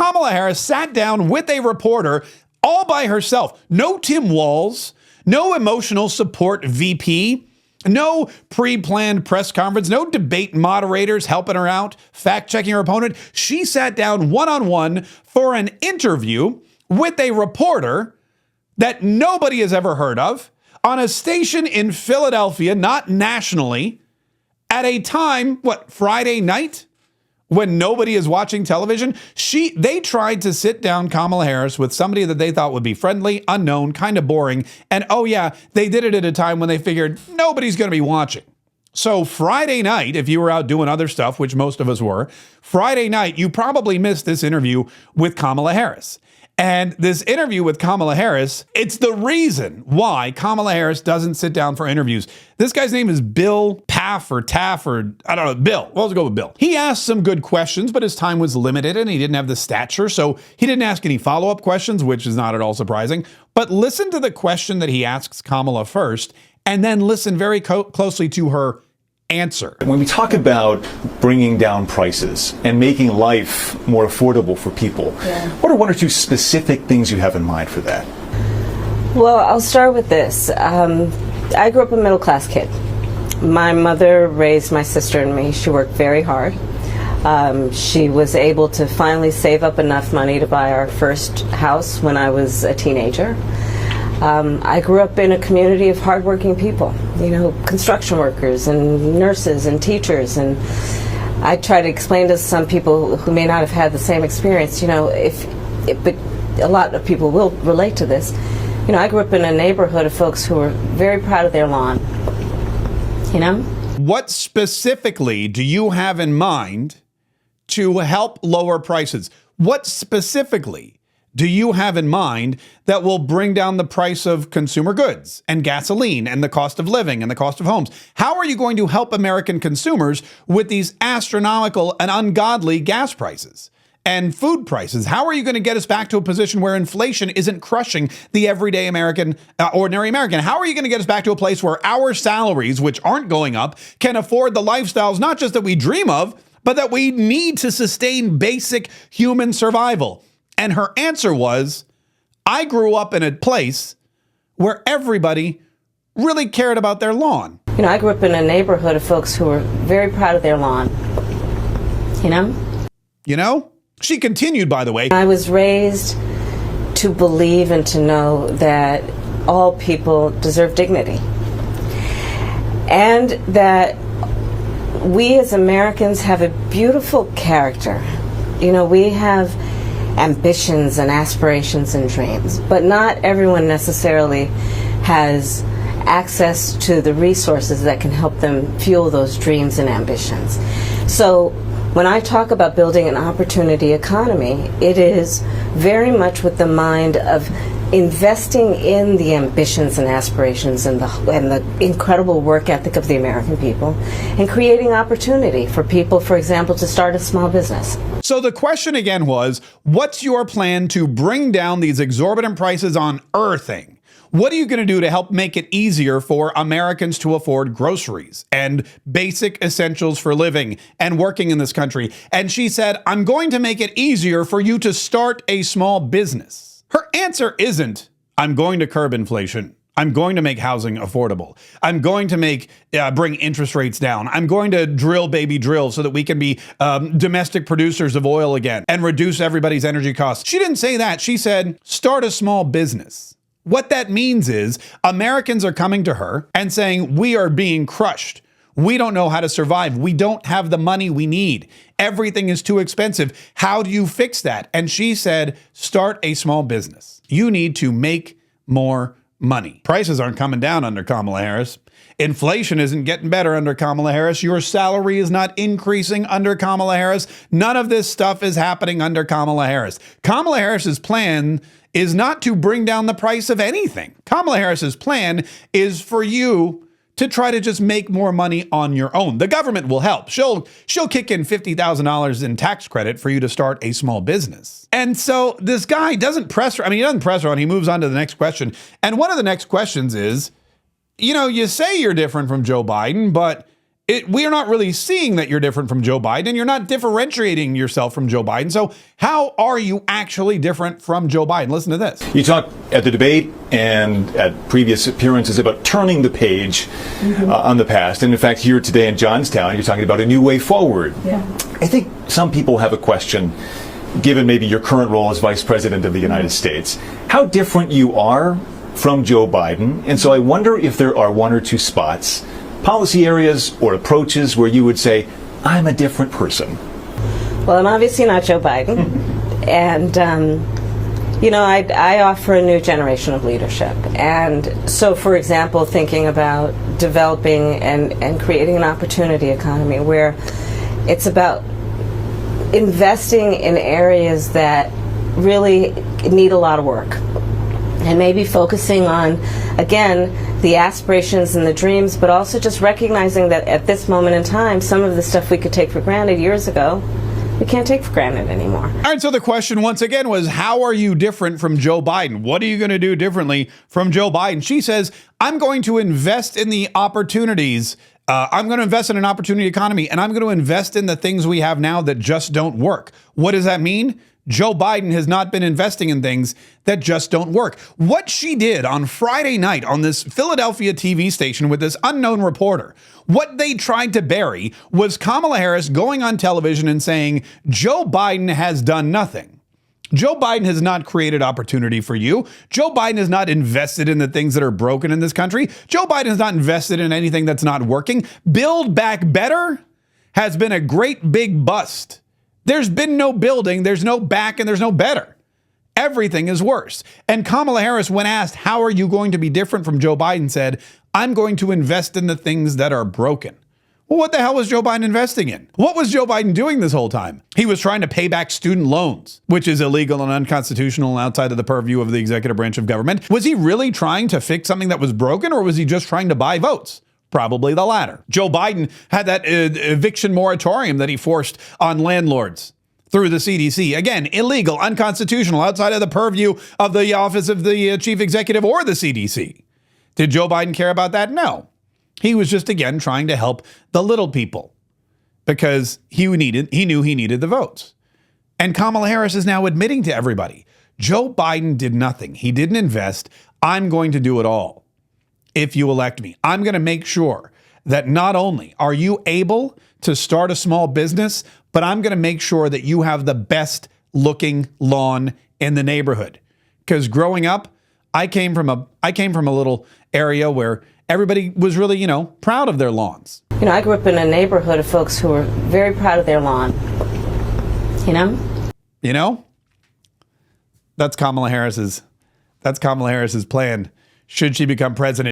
Kamala Harris sat down with a reporter all by herself. No Tim Walz, no emotional support VP, no pre-planned press conference, no debate moderators helping her out, fact-checking her opponent. She sat down one-on-one for an interview with a reporter that nobody has ever heard of on a station in Philadelphia, not nationally, at a time, Friday night? When nobody is watching television. They tried to sit down Kamala Harris with somebody that they thought would be friendly, unknown, kind of boring. And oh yeah, they did it at a time when they figured nobody's going to be watching. So Friday night, if you were out doing other stuff, which most of us were, Friday night, you probably missed this interview with Kamala Harris. And this interview with Kamala Harris, it's the reason why Kamala Harris doesn't sit down for interviews. This guy's name is Bill Paff or Taff or I don't know, Bill. Well, let's go with Bill. He asked some good questions, but his time was limited and he didn't have the stature. So he didn't ask any follow-up questions, which is not at all surprising. But listen to the question that he asks Kamala first, and then listen very closely to her answer. When we talk about bringing down prices and making life more affordable for people, what are one or two specific things you have in mind for that? Well, I'll start with this. I grew up a middle-class kid. My mother raised my sister and me. She worked very hard. She was able to finally save up enough money to buy our first house when I was a teenager. I grew up in a community of hardworking people, construction workers and nurses and teachers. And I try to explain to some people who may not have had the same experience, but a lot of people will relate to this. I grew up in a neighborhood of folks who were very proud of their lawn, What specifically do you have in mind to help lower prices? What specifically do you have in mind that will bring down the price of consumer goods and gasoline and the cost of living and the cost of homes? How are you going to help American consumers with these astronomical and ungodly gas prices and food prices? How are you going to get us back to a position where inflation isn't crushing the everyday American, ordinary American? How are you going to get us back to a place where our salaries, which aren't going up, can afford the lifestyles not just that we dream of, but that we need to sustain basic human survival? And her answer was, I grew up in a place where everybody really cared about their lawn. I grew up in a neighborhood of folks who were very proud of their lawn, She continued, by the way. I was raised to believe and to know that all people deserve dignity. And that we as Americans have a beautiful character. We have ambitions and aspirations and dreams, but not everyone necessarily has access to the resources that can help them fuel those dreams and ambitions. So when I talk about building an opportunity economy, it is very much with the mind of investing in the ambitions and aspirations and the incredible work ethic of the American people, and creating opportunity for people, for example, to start a small business. So the question again was, what's your plan to bring down these exorbitant prices on everything? What are you going to do to help make it easier for Americans to afford groceries and basic essentials for living and working in this country? And she said, I'm going to make it easier for you to start a small business. Her answer isn't, I'm going to curb inflation. I'm going to make housing affordable. I'm going to bring interest rates down. I'm going to drill, baby, drill so that we can be domestic producers of oil again and reduce everybody's energy costs. She didn't say that. She said, start a small business. What that means is Americans are coming to her and saying, we are being crushed. We don't know how to survive. We don't have the money we need. Everything is too expensive. How do you fix that? And she said, start a small business. You need to make more money. Prices aren't coming down under Kamala Harris. Inflation isn't getting better under Kamala Harris. Your salary is not increasing under Kamala Harris. None of this stuff is happening under Kamala Harris. Kamala Harris's plan is not to bring down the price of anything. Kamala Harris's plan is for you to try to just make more money on your own. The government will help. She'll kick in $50,000 in tax credit for you to start a small business. And so this guy doesn't press her. I mean, he doesn't press her on. He moves on to the next question. And one of the next questions is, you say you're different from Joe Biden, but we are not really seeing that you're different from Joe Biden. You're not differentiating yourself from Joe Biden. So how are you actually different from Joe Biden? Listen to this. You talked at the debate and at previous appearances about turning the page on the past. And in fact, here today in Johnstown, you're talking about a new way forward. Yeah. I think some people have a question, given maybe your current role as Vice President of the United States, how different you are from Joe Biden. And so I wonder if there are one or two spots, policy areas or approaches where you would say, I'm a different person. Well, I'm obviously not Joe Biden. And, I offer a new generation of leadership. And so, for example, thinking about developing and creating an opportunity economy where it's about investing in areas that really need a lot of work. And maybe focusing on, again, the aspirations and the dreams, but also just recognizing that at this moment in time, some of the stuff we could take for granted years ago, we can't take for granted anymore. All right, so the question once again was, how are you different from Joe Biden? What are you going to do differently from Joe Biden? She says, I'm going to invest in the opportunities. I'm going to invest in an opportunity economy, and I'm going to invest in the things we have now that just don't work. What does that mean? Joe Biden has not been investing in things that just don't work. What she did on Friday night on this Philadelphia TV station with this unknown reporter, what they tried to bury was Kamala Harris going on television and saying, Joe Biden has done nothing. Joe Biden has not created opportunity for you. Joe Biden has not invested in the things that are broken in this country. Joe Biden has not invested in anything that's not working. Build Back Better has been a great big bust. There's been no building, there's no back, and there's no better. Everything is worse. And Kamala Harris, when asked, how are you going to be different from Joe Biden, said, I'm going to invest in the things that are broken. Well, what the hell was Joe Biden investing in? What was Joe Biden doing this whole time? He was trying to pay back student loans, which is illegal and unconstitutional and outside of the purview of the executive branch of government. Was he really trying to fix something that was broken, or was he just trying to buy votes? Probably the latter. Joe Biden had that eviction moratorium that he forced on landlords through the CDC. Again, illegal, unconstitutional, outside of the purview of the office of the chief executive or the CDC. Did Joe Biden care about that? No. He was just, again, trying to help the little people because he knew he needed the votes. And Kamala Harris is now admitting to everybody, Joe Biden did nothing. He didn't invest. I'm going to do it all. If you elect me, I'm going to make sure that not only are you able to start a small business, but I'm going to make sure that you have the best looking lawn in the neighborhood. Because growing up, I came from a little area where everybody was really, proud of their lawns. I grew up in a neighborhood of folks who were very proud of their lawn. That's Kamala Harris's plan should she become president.